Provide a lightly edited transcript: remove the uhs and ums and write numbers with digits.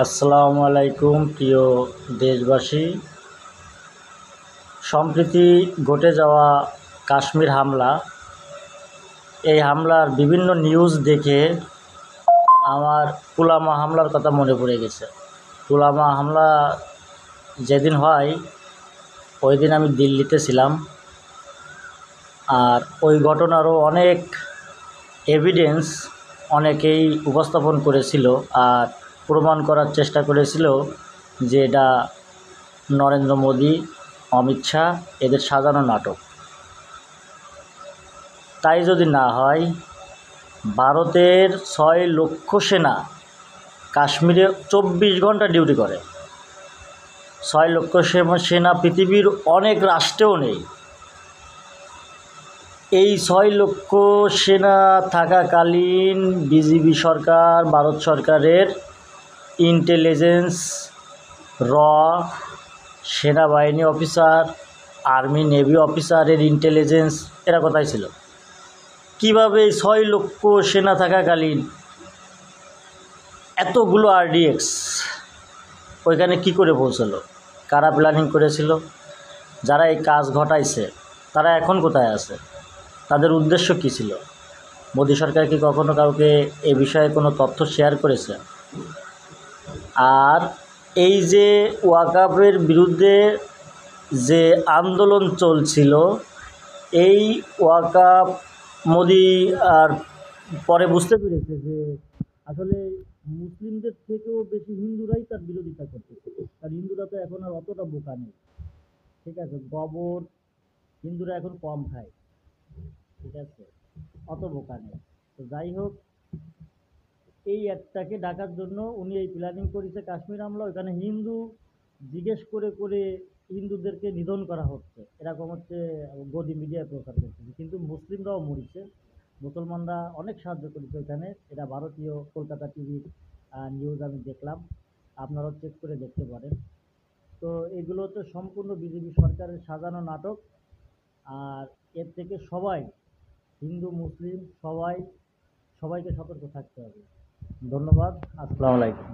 আসসালামু আলাইকুম প্রিয় দেশবাসী। সম্প্রতি ঘটে যাওয়া কাশ্মীর হামলা, এই হামলার বিভিন্ন নিউজ দেখে আমার পুলওয়ামা হামলার কথা মনে পড়ে গেছে। পুলওয়ামা হামলা যেদিন হয় ওই দিন আমি দিল্লিতে ছিলাম। আর ওই ঘটনারও অনেক এভিডেন্স অনেকেই উপস্থাপন করেছিল আর প্রমাণ করার চেষ্টা করেছিল যে এটা নরেন্দ্র মোদী, অমিত শাহ এদের সাজানো নাটক। তাই যদি না হয়, ভারতের ৬ লক্ষ সেনা কাশ্মীরে ২৪ ঘন্টা ডিউটি করে। ৬ লক্ষ সেনা পৃথিবীর অনেক রাষ্ট্রেও নেই। এই ৬ লক্ষ সেনা থাকাকালীন বিজেপি সরকার, ভারত সরকারের ইন্টেলিজেন্স, র সেনাবাহিনী অফিসার, আর্মি নেভি অফিসারের ইন্টেলিজেন্স এরা কোথায় ছিল? কীভাবে ৬ লক্ষ সেনা থাকাকালীন এতগুলো আরডিএক্স ওইখানে কি করে পৌঁছলো? কারা প্ল্যানিং করেছিল? যারা এই কাজ ঘটাইছে তারা এখন কোথায় আছে? তাদের উদ্দেশ্য কী ছিল? মোদী সরকার কি কখনো কাউকে এ বিষয়ে কোনো তথ্য শেয়ার করেছে? আর এই যে ওয়াকাফের বিরুদ্ধে যে আন্দোলন চলছিল, এই ওয়াকাফ মোদী আর পরে বুঝতে পেরেছে যে আসলে মুসলিমদের থেকেও বেশি হিন্দুরাই তার বিরোধিতা করতেছে। কারণ হিন্দুরা তো এখন আর অতটা বোকা নেই, ঠিক আছে? গোবর হিন্দুরা এখন কম খায়, ঠিক আছে? অত বোকা নেই। তো যাই হোক, এই একটাকে ডাকার জন্য উনি এই প্ল্যানিং করেছে কাশ্মীর হামলা। ওইখানে হিন্দু জিজ্ঞেস করে করে হিন্দুদেরকে নিধন করা হচ্ছে, এরকম হচ্ছে গদি মিডিয়ায় প্রচার করতেছে। কিন্তু মুসলিমরাও মরিছে, মুসলমানরা অনেক সাহায্য করেছে ওইখানে। এটা ভারতীয় কলকাতা টিভির নিউজ আমি দেখলাম, আপনারাও চেক করে দেখতে পারেন। তো এগুলো তো সম্পূর্ণ বিজেপি সরকারের সাজানো নাটক। আর এর থেকে সবাই, হিন্দু মুসলিম সবাইকে সতর্ক থাকতে হবে। ধন্যবাদ। আসসালামু আলাইকুম।